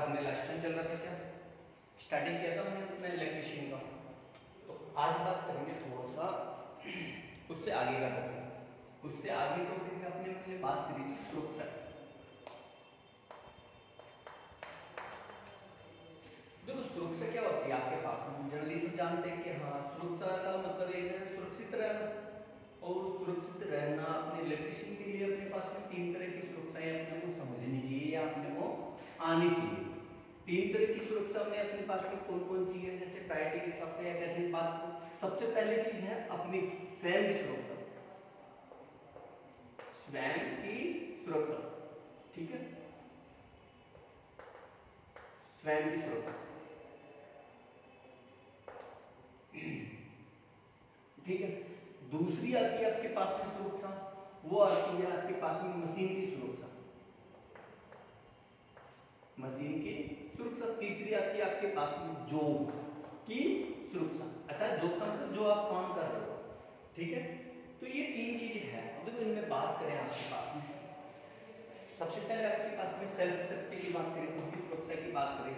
हमने last time चल रहा था क्या, स्टार्टिंग किया था हमने अपना इलेक्ट्रिशियन का। तो आज बात करेंगे थोड़ा सा उससे आगे का टॉपिक। उससे आगे टॉपिक में अपने पहले बात करी थी सुरक्षा। देखो सुरक्षा क्या होती है आपके पास में, जनरली सब जानते हैं कि हाँ सुरक्षा का मतलब एक है सुरक्षित रहना। और सुरक्षित रहना अपने इलेक्ट्रिशियन के लिए अपने पास में तीन तरह की सुरक्षाएं अपने को समझनी चाहिए या अपने को आनी चाहिए। तीन तरह की सुरक्षा में अपने पास में कौन कौन सी है, जैसे प्रायोरिटी के हिसाब से या कैसे बात करूं। सबसे पहली चीज है अपनी स्वयं की सुरक्षा। स्वयं की सुरक्षा, ठीक है, स्वयं की सुरक्षा, ठीक है। दूसरी आती है आपके पास में सुरक्षा, वो आती है आपके पास में मशीन की सुरक्षा, मशीन की सुरक्षा। तीसरी आती है आपके पास में जॉब की सुरक्षा, अर्थात जॉब का मतलब जो आप काम कर रहे हो, ठीक है। तो ये तीन चीजें हैं। अब देखो इनमें बात करें आपके पास में, सबसे पहले आपके पास में सेल्फ सेफ्टी की बात करें, खुद की सुरक्षा की बात करें।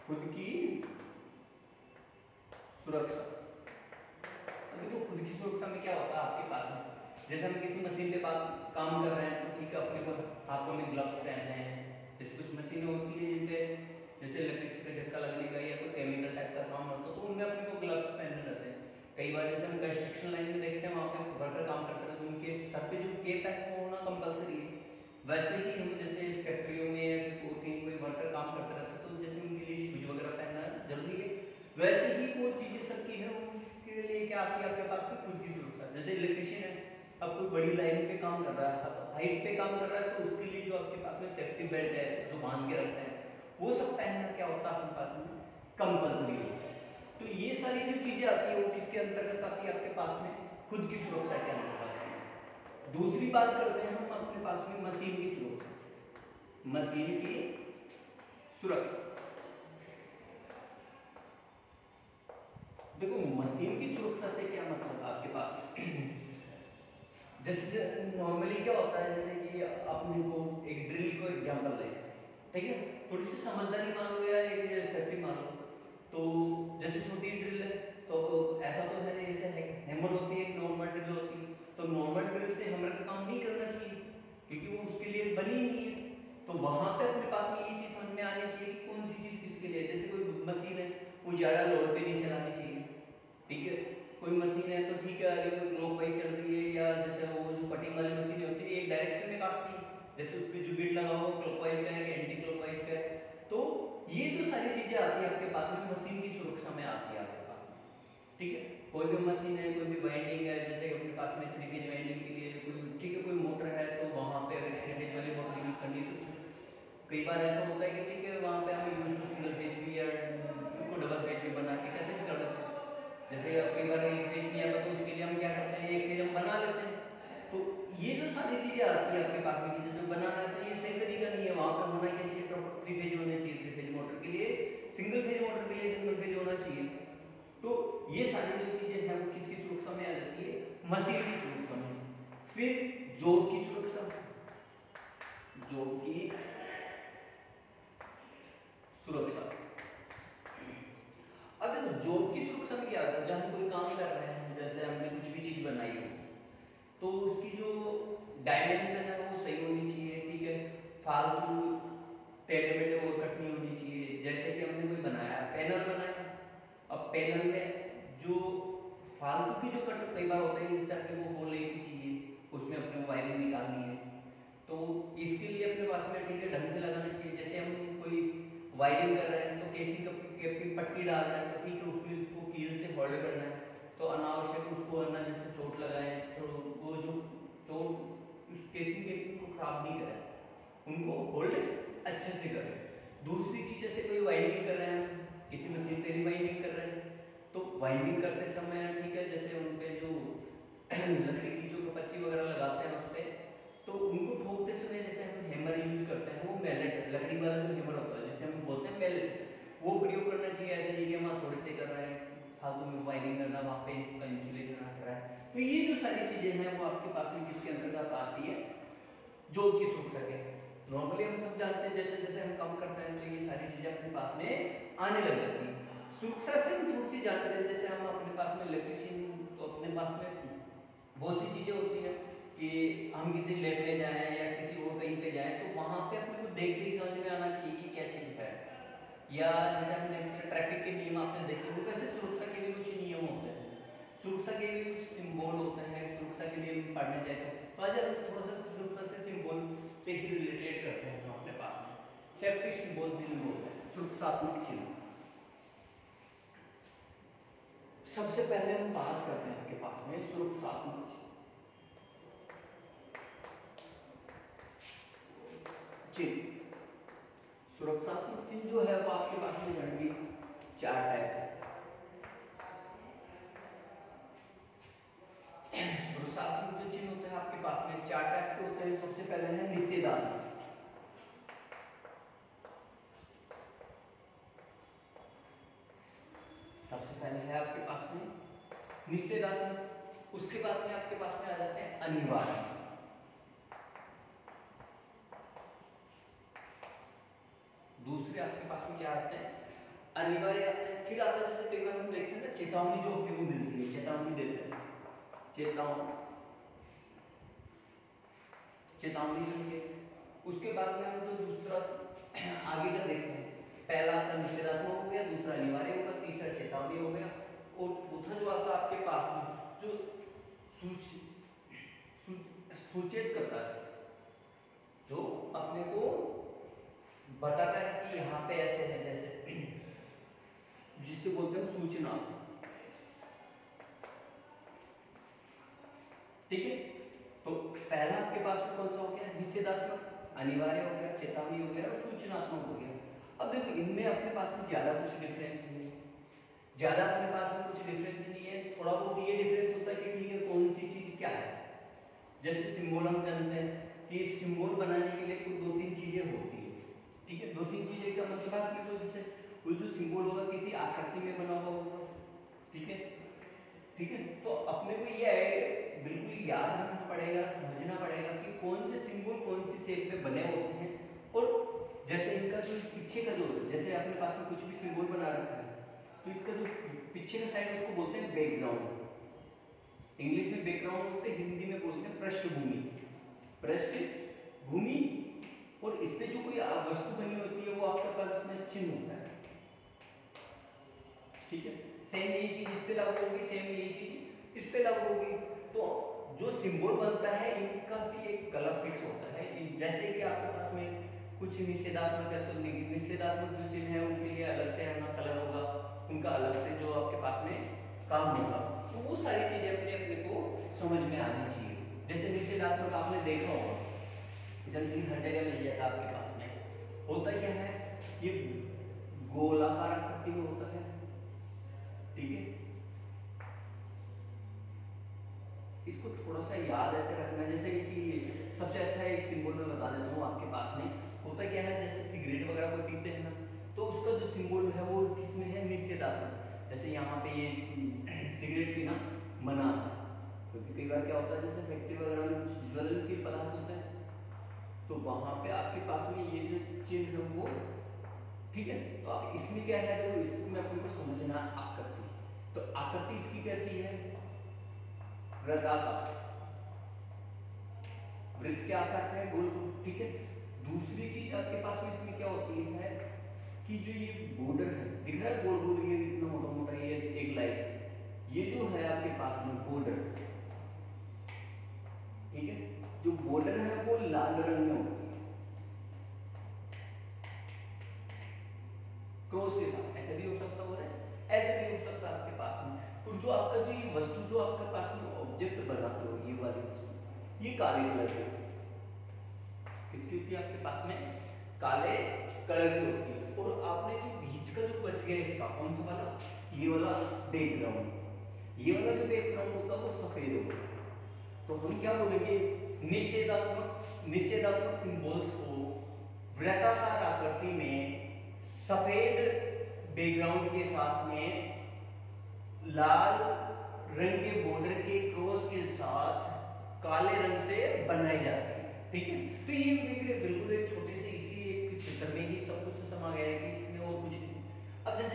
खुद की सुरक्षा, अब देखो खुद की सुरक्षा में क्या होता है आपके पास में, जैसे हम किसी मशीन पे बात काम कर रहे हैं तो ठीक है अपने को हाथों में ग्लव्स पहनने हैं। जैसे कुछ मशीनें होती है जिनपे जैसे इलेक्ट्रिसिटी का झटका लगने का या कोई केमिकल टाइप का काम होता है तो उनमें अपने को ग्लव्स पहनने रहते हैं। कई बार जैसे हम कंस्ट्रक्शन लाइन में देखते हैं वहाँ पे वर्कर काम करते रहते हैं, उनके सर पे जो केप है वो होना कंपलसरी है। वैसे ही हम जैसे फैक्ट्रियों में या कहीं कोई वर्कर काम करते रहते हैं तो जैसे उनके लिए शूज वगैरह पहनना जरूरी है, वैसे ही वो चीजें सबकी है उनके लिए क्या आती है आपके पास में खुद की सुरक्षा। जैसे इलेक्ट्रिशियन है, अब कोई बड़ी लाइन पे काम कर रहा है, हाइट पे काम कर रहा है तो उसके लिए जो आपके पास में सेफ्टी बेल्ट है जो बांध के रखते हैं वो सब पहनना क्या होता है अपने पास में कंपल्सरी होता है। तो ये सारी जो चीजें आती है वो किसके अंतर्गत आती है आपके पास में खुद की सुरक्षा के अंतर्गत आती है। दूसरी बात करते हैं हम अपने पास में मशीन की सुरक्षा, मशीन की सुरक्षा। देखो मशीन की सुरक्षा से क्या मतलब आपके पास जैसे नॉर्मली क्या होता है, जैसे कि अपने को एक ड्रिल को एग्जांपल ले, ठीक है, थोड़ी सी समझदारी मान लो या एक सेफ्टी मान लो। तो जैसे छोटी ड्रिल है तो ऐसा तो है नहीं, जैसे हैमर होती है एक नॉर्मल ड्रिल होती है, तो नॉर्मल ड्रिल से हैमर का काम नहीं करना चाहिए क्योंकि वो उसके लिए बनी नहीं है। तो वहां पे अपने पास में ये चीज समझ में आनी चाहिए कि कौन सी चीज किसके लिए। जैसे कोई मशीन है वो ज्यादा लोड पे नहीं चलानी चाहिए, ठीक है। कोई मशीन है तो ठीक है अगर कोई क्लॉक वाइज चल रही है या जैसे वो जो कटिंग वाली मशीन होती है एक डायरेक्शन में काटती है, जैसे उस पर जो बिट लगा हुआ क्लॉक वाइज का है कि एंटी क्लॉक वाइज का है। तो ये जो सारी चीजें आती है आपके पास में मशीन की सुरक्षा में आती है आपके पास में, ठीक है। कोई भी मशीन है, कोई भी वाइंडिंग है, जैसे अपने पास में थ्री फेज वाइंडिंग के लिए कोई ठीक है कोई मोटर है तो वहां पे अगर थ्री फेज वाली मोटर यूज करनी है तो कई बार ऐसा होता है कि ठीक है वहां पे हम यूज टू सिंगल फेज भी या उसको डबल फेज भी बना के कैसे भी कर लेते हैं। जैसे अब कई बार एक पेज नहीं आता तो उसके लिए हम क्या करते हैं एक पेज हम बना लेते हैं। तो ये जो सारी चीजें आती है आपके पास में कि जैसे बनाना है तो ये सही तरीका नहीं है, वहां पे होना क्या चाहिए प्रॉपर थ्री पेज होने चाहिए, थ्री पेज मोटर के लिए सिंगल फेज मोटर के लिए सिंगल पेज होना चाहिए। तो ये सारी जो चीजें हैं वो किसकी सुरक्षा में आ जाती है मशीन की सुरक्षा में। फिर जॉब की सुरक्षा, जॉब की सुरक्षा। अब देखो जॉब की सुरक्षा में क्या आता है, जब हम कोई काम कर रहे हैं जैसे हमने कुछ भी चीज बनाई हो तो उसकी जो डायमेंशन है वो सही होनी चाहिए, ठीक है। फालतू टेढ़े मेढ़े वो कट नहीं होनी चाहिए। जैसे कि हमने कोई बनाया पैनल बनाया, अब पैनल में जो फालतू की जो कट कई बार होते हैं जिससे अपने को होल लेनी चाहिए, उसमें अपने को वायरिंग निकालनी है तो इसके लिए अपने पास में ठीक है ढंग से लगाना चाहिए। जैसे हम कोई वायरिंग कर रहे हैं तो केसिंग की पट्टी डाल रहे हैं तो ठीक है उसमें उसको कील से होल्ड करना है, तो अनावश्यक उसको अन्ना जैसे चोट लगाए तो वो जो चोट उस केसिंग के को खराब नहीं करे, उनको होल्ड अच्छे से करें। दूसरी चीज जैसे कोई वाइंडिंग कर रहे हैं, किसी मशीन पे वाइंडिंग कर रहे हैं तो वाइंडिंग करते समय ठीक है जैसे उन पे जो लकड़ी की जो कपच्ची वगैरह लगाते हैं उस पे तो उनको ठोकते समय जैसे हम हैमर यूज करते हैं वो मैलेट लकड़ी वाला जो हैमर होता है जिसे हम बोलते हैं मैलेट वो प्रयोग करना चाहिए। ऐसे नहीं कि हम थोड़े से कर रहे हैं फालतू में वायरिंग करना वहां पे इसका इंसुलेशन हट रहा है। तो ये जो सारी चीजें हैं वो आपके पास में किसके अंतर्गत आती है जॉब की सुरक्षा के। नॉर्मली हम सब जानते हैं जैसे जैसे हम काम करते हैं तो ये सारी चीजें अपने पास में आने लग जाती हैं। सुरक्षा से थोड़ी सी जानते हैं, जैसे हम अपने पास में इलेक्ट्रिशियन, तो अपने पास में बहुत सी चीजें होती हैं कि हम किसी लैब में जाएं या किसी और कहीं पे जाएं तो वहां पे अपने को देखते ही समझ में आना चाहिए कि क्या चीज है। या जैसे हम देखते हैं ट्रैफिक के नियम आपने देखे होंगे, वैसे सुरक्षा के भी कुछ नियम होते हैं, सुरक्षा के भी कुछ सिंबल होते हैं, सुरक्षा के नियम पढ़ने जाए तो आज हम थोड़ा सा सुरक्षा से सिंबल से ही रिलेटेड करते हैं जो अपने पास में सेफ्टी सिंबल जिन्हें बोलते हैं, सुरक्षात्मक चिन्ह। सबसे पहले हम बात करते हैं आपके पास में सुरक्षात्मक चिन्ह। सुरक्षात्मक चिन्ह जो है वो आपके पास में जाएंगे 4 टाइप के। सुरक्षात्मक जो चिन्ह होते हैं आपके पास में 4 टाइप के होते हैं। सबसे पहले है निषेधात्मक। सबसे पहले है आपके पास में निषेधात्मक, उसके बाद में आपके पास में आ जाते हैं अनिवार्य। दूसरे आपके पास में क्या आते हैं, अनिवार्य आते हैं। फिर आता है जैसे कई बार हम देखते हैं ना चेतावनी जो अपने को मिलती है, चेतावनी देते हैं, चेतावनी देंगे। उसके बाद में हम जो दूसरा आगे का देखते हैं, पहला आपका निषेधात्मक हो गया, दूसरा अनिवार्य होगा, तीसरा चेतावनी हो गया, और चौथा जो आता है आपके पास जो सूचित करता है, जो अपने को बताता है कि यहाँ पे ऐसे है, जैसे जिससे बोलते हैं सूचना। ठीक है, तो पहला आपके पास में कौन सा हो गया, निषेधात्मक, अनिवार्य हो गया, चेतावनी हो गया और सूचनात्मक हो गया। अब देखो इनमें अपने पास में ज्यादा कुछ डिफरेंस नहीं है, ज्यादा अपने पास में कुछ डिफरेंस नहीं है। थोड़ा बहुत ये डिफरेंस होता है कि ठीक है कौन सी चीज क्या है। जैसे सिंबल हम जानते हैं कि सिंबल बनाने के लिए कुछ 2-3 चीजें होती है। ठीक है, 2-3 चीजें का मतलब आपकी तो जैसे वो जो सिंबल होगा किसी आकृति में बना हुआ होगा। ठीक है, ठीक है, तो अपने को ये है बिल्कुल याद रखना पड़ेगा, समझना पड़ेगा कि कौन से सिंबल कौन सी शेप में बने होते हैं। और जैसे इनका जो पीछे का जो, जैसे अपने पास में कुछ भी सिंबल बना रखा है तो इसका जो पीछे का साइड उसको बोलते हैं बैकग्राउंड। इंग्लिश में बैकग्राउंड बोलते हैं, हिंदी में बोलते हैं पृष्ठभूमि। पृष्ठभूमि, और इस पे जो कोई वस्तु बनी होती है वो आपके पास में चिन्ह होता है। ठीक है, सेम यही चीज इस पे लागू होगी, सेम यही चीज इस पे लागू होगी। तो जो सिंबल बनता है इनका भी एक कलर फिक्स होता है। जैसे कि आपके पास में कुछ निषेधात्मक है तो निषेधात्मक जो चिन्ह है उनके लिए अलग से अपना कलर होगा, उनका अलग से जो आपके पास में काम होगा। तो वो सारी चीजें अपने अपने को समझ में आनी चाहिए। जैसे निषेधात्मक आपने देखा होगा जनरली हर जगह मिल जाता है आपके पास में, होता क्या है, ये गोलाकार आकृति में होता है। ठीक है, इसको थोड़ा सा याद ऐसे रखना है, जैसे कि सबसे अच्छा एक सिंबल मैं बता देता हूँ आपके पास में। होता क्या है, जैसे सिगरेट वगैरह कोई पीते हैं ना, तो उसका जो सिंबल है वो किसमें है, निषेधात्मक। जैसे यहाँ पे ये सिगरेट पीना मना है, क्योंकि कई बार क्या होता है जैसे फैक्ट्री वगैरह में कुछ ज्वलनशील पदार्थ होते हैं तो वहां पे आपके पास में ये जो चिन्ह है वो, ठीक है, तो अब इसमें क्या है, तो इसमें अपने को समझना आकृति। तो आकृति इसकी कैसी है, वृत्ताकार, वृत्त के आकार का है, गोल गोल। ठीक है, दूसरी चीज आपके पास में इसमें क्या होती है कि जो ये बॉर्डर है दिख रहा है गोल गोल, ये इतना मोटा मोटा ये एक लाइन, ये जो है आपके पास में बॉर्डर, ठीक है, जो बॉर्डर है वो लाल रंग में होती है क्रॉस के साथ। ऐसे भी हो सकता है, ऐसे भी हो सकता है आपके पास में। और जो आपका जो ये वस्तु जो आपके पास में ऑब्जेक्ट बनाते हो, ये वाली वस्तु ये काले कलर की, किसकी होती है आपके पास में, काले कलर की होती है। और आपने जो बीच का जो बच गया इसका कौन सा वाला, ये वाला बैकग्राउंड, ये वाला जो बैकग्राउंड होता है वो सफेद होता है। तो हम क्या बोलेंगे, निषेधात्मक सिंबल्स को वृत्ताकार आकृति में सफेद बैकग्राउंड के साथ में लाल रंग के बॉर्डर के क्रॉस के साथ काले रंग से बनाई जाती है। ठीक है, तो ये बिल्कुल एक छोटा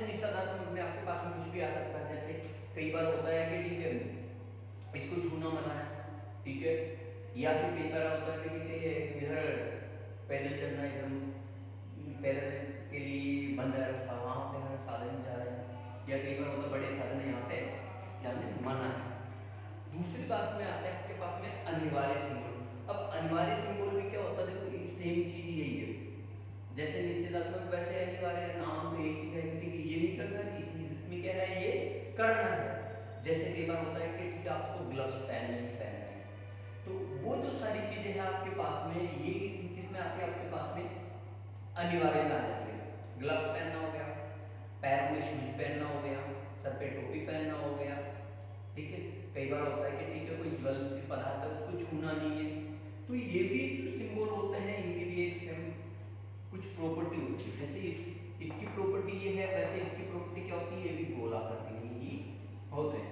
जैसे निषेधात्मक में आपके पास में कुछ भी आ सकता है, जैसे कई बार होता है कि ठीक है इसको छूना मना है, ठीक है, या फिर कई बार होता है कि ठीक है इधर पैदल चलना एकदम पैदल के लिए बंद है रास्ता, वहाँ पे हमें साधन जा रहे हैं, या कई बार होता है बड़े साधन यहाँ पे जाने मना है। दूसरी बात में आता है आपके पास में अनिवार्य सिंबल। अब अनिवार्य सिंबल भी क्या होता है, देखो सेम चीज यही है, जैसे निषेधात्मक वैसे अनिवार्य नाम तो एक ही है कि ठीक है ये नहीं करना है, इसमें क्या है ये करना है। जैसे कई बार होता है कि ठीक है आपको ग्लव्स पहनने ही पहनना है, तो वो जो सारी चीजें हैं आपके पास में ये किसमें आती है, आपके पास में अनिवार्य में आ जाती है। ग्लव्स पहनना हो गया, पैरों में शूज पहनना हो गया, सर पे टोपी पहनना हो गया, ठीक है। कई बार होता है कि ठीक है कोई ज्वल से पदार्थ है उसको छूना नहीं है, तो ये भी जो सिंबल होते हैं इनकी भी एक सेम कुछ प्रॉपर्टी होती है। जैसे इसकी प्रॉपर्टी ये है, वैसे इसकी प्रॉपर्टी क्या होती है, ये भी गोल आकृति में ही होते हैं।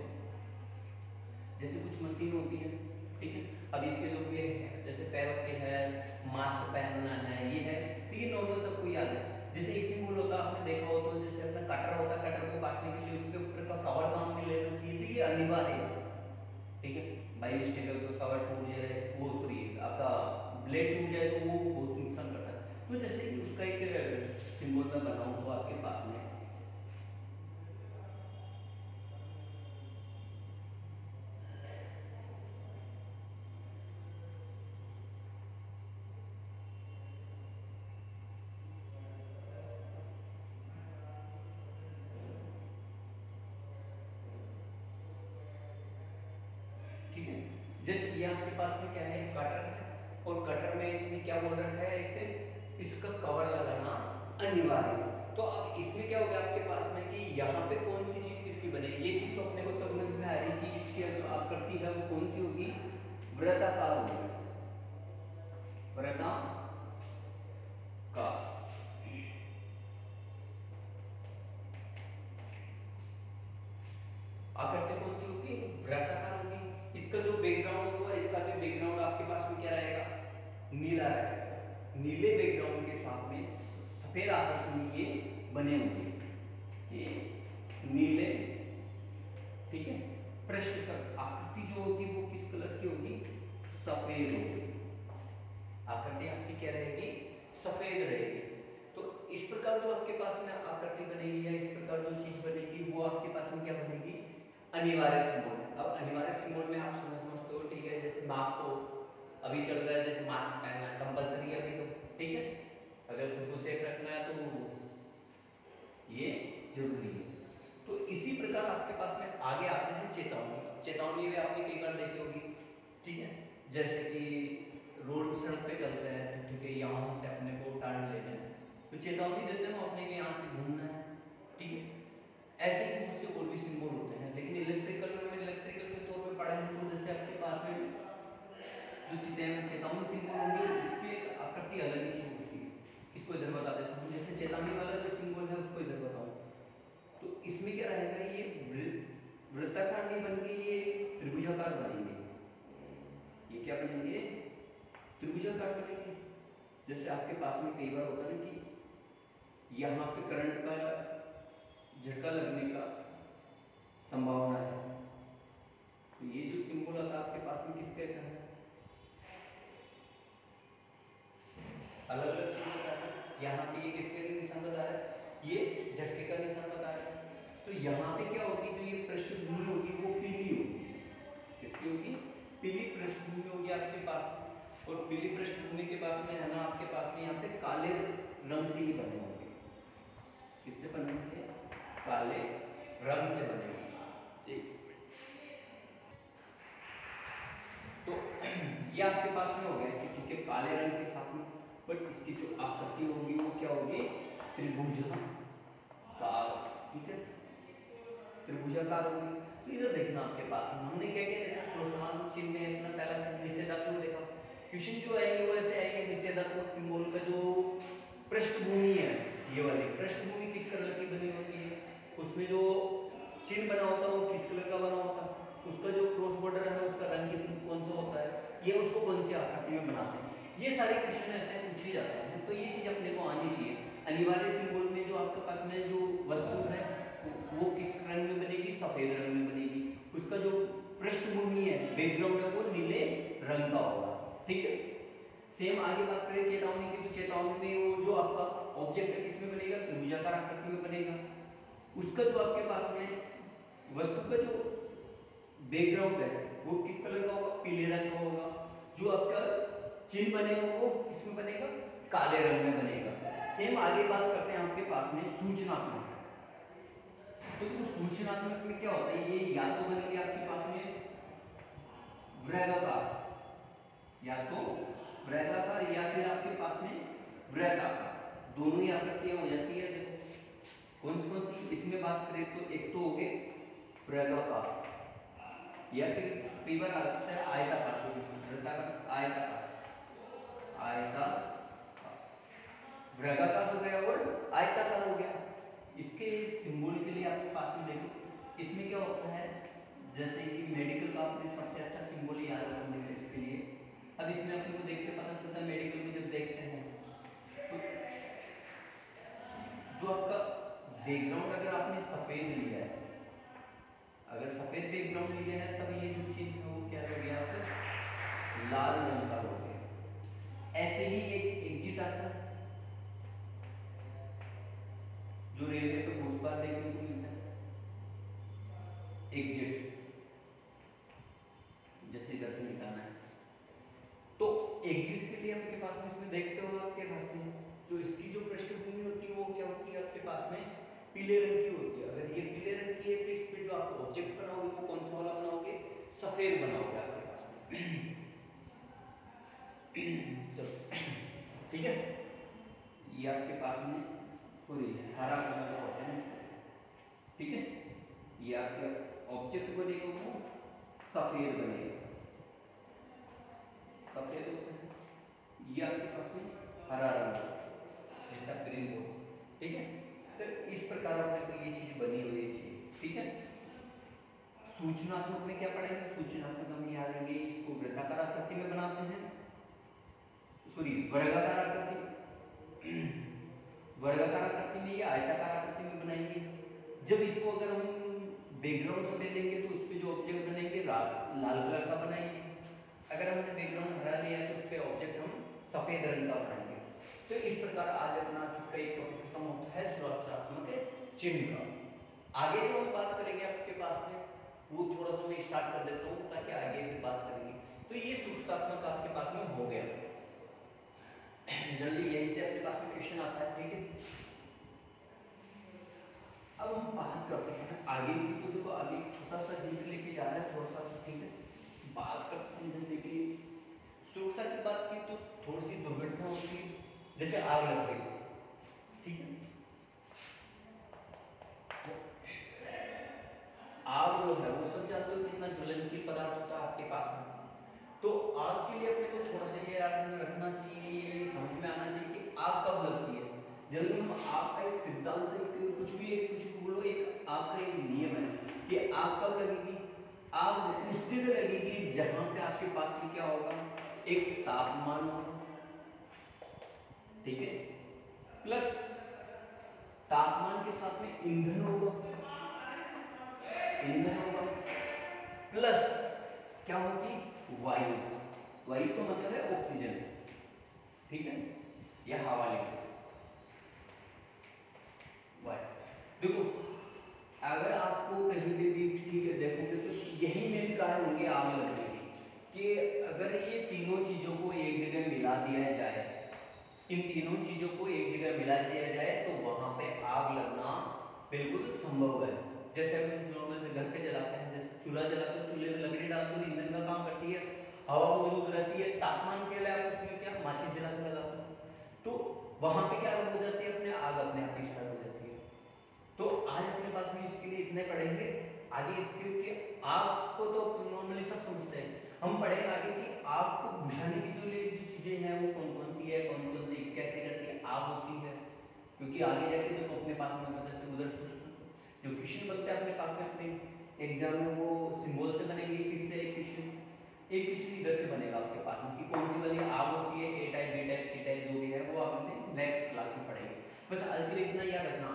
जैसे कुछ मशीन होती है, ठीक है, अब इसके जो भी है जैसे पैरों के है, मास्क पहनना है, ये है, तो ये नॉर्मल सबको याद है। जैसे एक सिंबल होता है आपने देखा हो तो, जैसे अपना कटर होता है, कटर को काटने के लिए उसके ऊपर का कवर काम में लेना चाहिए, तो ये अनिवार्य है, ठीक है। बाई मिस्टेक अगर कवर टूट जाए, वो सॉरी आपका ब्लेड टूट जाए तो वो बहुत नुकसान करता है। तो जैसे कि उसका एक सिंबल मैं बनाऊं तो आपके पास में ठीक है, जैसे ये आपके पास में क्या है, कटर है, और कटर में इसमें क्या बोल रखा है, एक इसका कवर लगाना अनिवार्य है। तो अब इसमें क्या हो गया आपके पास में कि यहाँ पे कौन सी चीज किसकी बनेगी, ये चीज तो अपने को समझ में आ रही कि इसकी जो आकृति है वो कौन सी होगी, वृत्ताकार होगी, वृत्ताकार। आकृति कौन सी होगी, वृत्ताकार होगी। इसका जो बैकग्राउंड होगा, इसका भी बैकग्राउंड आपके पास में क्या रहेगा, नीला रहेगा। नीले बैकग्राउंड के साथ में सफेद आकृति में ये बने होंगे, ये नीले, ठीक है। पृष्ठ पर आकृति जो होगी वो किस कलर की होगी, सफेद होगी। आकृति आपकी क्या रहेगी, सफेद रहेगी। तो इस प्रकार जो आपके पास में आकृति बनेगी या इस प्रकार जो चीज बनेगी वो आपके पास में क्या बनेगी, अनिवार्य सिंबल। अब अनिवार्य सिंबल में आप समझते हो, ठीक है, जैसे मास्क को अभी चल रहा है, जैसे मास्क पहनना कंपलसरी है अभी तो, ठीक है, अगर खुद को सेफ रखना है तो ये जरूरी है। तो इसी प्रकार आपके पास में आगे आते हैं चेतावनी। चेतावनी भी आपने कई बार देखी होगी, ठीक है, जैसे कि रोड सड़क पे चलते हैं तो ठीक है यहाँ से अपने को टर्न लेना है, तो चेतावनी देते हैं अपने के यहाँ से घूमना है, ठीक है। ऐसे ही बहुत से और भी सिंबल होते हैं, लेकिन इलेक्ट्रिकल में इलेक्ट्रिकल के तौर पे पढ़े हैं तो जैसे आपके पास में जो चेतावनी सिंबल होंगे उसकी एक आकृति अलग ही चीज होती है। इसको इधर बता देता हूँ, जैसे चेतावनी वाला जो सिंबल है उसको इधर बताऊँ, तो इसमें क्या रहेगा, ये वृत्ताकार नहीं बन के ये त्रिभुजाकार बनेंगे। ये क्या बनेंगे, त्रिभुजाकार बनेंगे। जैसे आपके पास में कई बार होता है ना कि यहाँ पे करंट का झटका लगने का संभावना है, तो ये जो सिंबल आता है आपके पास में किसके का है, अलग अलग चीज बता रहे हैं। यहाँ पे ये किसके निशान बता रहा है, ये झटके का निशान बता रहा है। तो यहाँ पे क्या होगी, जो ये पृष्ठभूमि होगी वो पीली होगी, किसकी होगी, पीली पृष्ठभूमि होगी आपके पास। और पीली पृष्ठभूमि के पास में है ना आपके पास में यहाँ पे काले रंग से ही बने होंगे, किससे बने होंगे, काले रंग से बने होंगे, ठीक। तो ये आपके पास में हो गया कि ठीक है काले रंग के साथ में, बट इसकी जो आकृति होगी वो क्या होगी, त्रिभुजाकार, ठीक है, त्रिभुजाकार होगी। तो इधर देखना आपके पास में हमने क्या क्या देखा, समान चिन्ह में अपना पहला निषेधात्मक देखा। क्वेश्चन जो आएंगे वो ऐसे आएंगे, निषेधात्मक सिंबल का जो पृष्ठभूमि है, ये वाली पृष्ठभूमि किस कलर की बनी होती है, उसमें जो चिन्ह बना होता है वो किस कलर का बना होता है, उसका जो क्रॉस बॉर्डर है उसका रंग कौन सा होता है, ये उसको कौन सी आकृति में बनाते हैं। ये सारे क्वेश्चन ऐसे पूछे जाते हैं, तो ये चीज अपने को आनी चाहिए। अनिवार्य सिंबल में जो आपके पास में जो वस्तु है वो किस रंग में बनेगी, सफेद रंग में बनेगी। उसका जो पृष्ठभूमि है, बैकग्राउंड है, वो नीले रंग का होगा। ठीक है। सेम आगे बात करें चेतावनी की, तो चेतावनी में वो जो आपका ऑब्जेक्ट है किसमें बनेगा, त्रिभुजाकार आकृति में बनेगा। उसका जो आपके पास में वस्तु का जो बैकग्राउंड है वो किस कलर का होगा, पीले रंग का होगा। जो आपका चिन्ह बनेगा वो किसमें बनेगा, काले रंग में बनेगा। सेम आगे बात करते हैं आपके पास में सूचनात्मक। तो सूचनात्मक में क्या होता है, ये या तो बनेगी आपके पास में वृत्ताकार, या तो वृत्ताकार या फिर आपके पास में वृत्ताकार, दोनों ही आकृतियां हो जाती है। देखो कौन सी इसमें बात करें तो एक तो हो गए वृत्ताकार, या फिर कई बार आता है आयताकार, वृत्ताकार आयताकार, वृत्ताकार हो गया और आयताकार हो गया। इसके सिंबल के लिए आपके पास में देखो, इसमें क्या होता है, जैसे कि मेडिकल का आपने सबसे अच्छा सिंबल याद रखने के इसके लिए। अब इसमें अपने को देख के पता चलता है, मेडिकल में जब देखते हैं तो जो आपका बैकग्राउंड अगर आपने सफेद लिया है, अगर सफेद बैकग्राउंड लिया है, तब ये जो चिन्ह है वो क्या हो गया, लाल रंग का हो गया। ऐसे ही एक एग्जिट आता है जो रेलवे पे बहुत बार देखने को मिलता है, एग्जिट, जैसे इधर से निकालना है। तो एग्जिट के लिए आपके पास में इसमें देखते हो आपके पास में जो इसकी जो पृष्ठभूमि होती है वो क्या होती है, आपके पास में पीले रंग की होती है। अगर ये पीले रंग की है तो इस पे जो आप ऑब्जेक्ट बनाओगे वो कौन सा वाला बनाओगे, सफेद बनाओगे आपके पास में। ठीक है। ये आपके पास में पूरी हरा कलर का होता है। ठीक है। ये आपका ऑब्जेक्ट बनेगा वो सफेद बनेगा, सफेद होता है। ये आपके पास में हरा रंग जैसा ग्रीन बोर्ड। ठीक है। तो इस प्रकार अपने को ये चीज बनी हुई है। ठीक है। सूचनात्मक में क्या पढ़ेंगे, सूचनात्मक हम याद रखेंगे, इसको वृत्ताकार आकृति में बनाते हैं, सॉरी वर्गाकार आकृति, वर्गाकार आकृति में या आयताकार आकृति में बनाएंगे। जब इसको अगर हम बैकग्राउंड सफेद लेंगे तो उस पे जो ऑब्जेक्ट बनेंगे लाल कलर का बनाएंगे। अगर हमने बैकग्राउंड हरा लिया तो उस पे ऑब्जेक्ट हम सफेद रंग का बनाएंगे। तो इस प्रकार आज अपना इसका एक टॉपिक खत्म होता है सुरक्षात्मक चिन्ह का। आगे जो हम बात करेंगे आपके पास में वो थोड़ा सा मैं स्टार्ट कर देता हूँ ताकि आगे फिर बात करेंगे। तो ये सुरक्षात्मक आपके पास में हो गया, जल्दी यहीं से अपने पास में क्वेश्चन आता है। ठीक है। अब हम बात करते हैं आगे की। तो देखो आगे एक छोटा सा हिंट लेके जा रहा है थोड़ा सा। ठीक है। बात करते हैं जैसे कि सुरक्षा की बात की तो थोड़ी सी दुर्घटना होती है, जैसे आग लग गई। ठीक है। आग जो है वो सब जानते हो कितना ज्वलनशील पदार्थ होता है आपके पास में। तो आग के लिए अपने को थोड़ा सा ये याद रखना चाहिए, ये समझ में आना चाहिए कि आग कब लगती है। जनरली हम आग का एक सिद्धांत, एक कुछ भी बोलो, एक आग का एक नियम है कि आग कब लगेगी, आग उस जगह लगेगी जहां पे आपके पास में क्या होगा, एक तापमान होगा। ठीक है। प्लस तापमान के साथ में ईंधन होगा, ईंधन होगा, प्लस क्या होगी, वायु। वायु का मतलब है ऑक्सीजन। ठीक है। या हवा लेंगे वायु। देखो अगर आपको कहीं पे भी ठीक है देखोगे तो यही मेन कारण होंगे आग लगने के, कि अगर ये तीनों चीजों को एक जगह मिला दिया जाए, इन तीनों चीजों को एक जगह मिला दिया जाए तो वहां पे आग लगना बिल्कुल संभव है। जैसे हम नॉर्मल घर पे जलाते हैं, जैसे चूल्हा जलाते हैं, चूल्हे में लकड़ी डालते हैं, ईंधन का काम करती है, हवा मौजूद रहती है, तापमान के लिए आप उसमें क्या माचिस जला के लगाते हैं, तो वहां पे क्या हो जाती है, अपने आग अपने आप ही स्टार्ट हो जाती है। तो आज अपने पास में इसके लिए इतने पढ़ेंगे। आगे इसके लिए आग को तो नॉर्मली सब समझते हैं, हम पढ़ेंगे आगे कि आग को बुझाने की जो चीजें हैं वो कौन कौन सी है, कौन कौन सी कैसे कैसे आग होती है। क्योंकि आगे जाके देखो अपने पास में जैसे उधर जो क्वेश्चन बनते हैं अपने पास में अपने एग्जाम में वो सिंबल से बनेंगे, फिर से एक क्वेश्चन इधर से बनेगा आपके पास में कि कौन सी वाली आग होती है, A type B type C type जो भी है वो आपने नेक्स्ट क्लास में पढ़ेंगे। बस आज के लिए इतना याद रखना,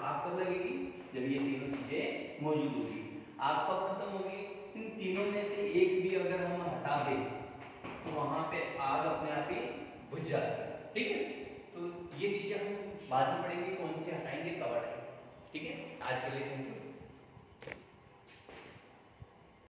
आग कब खत्म होगी, इन तीनों में से एक भी अगर हम हटा दें तो वहां पे आग अपने आप ही बुझ जाती है। ठीक है, तो ये चीजें हम बाद में पढ़ेंगे, कौन से हटाएंगे कब हटाएंगे। ठीक है, आज के लिए थैंक यू।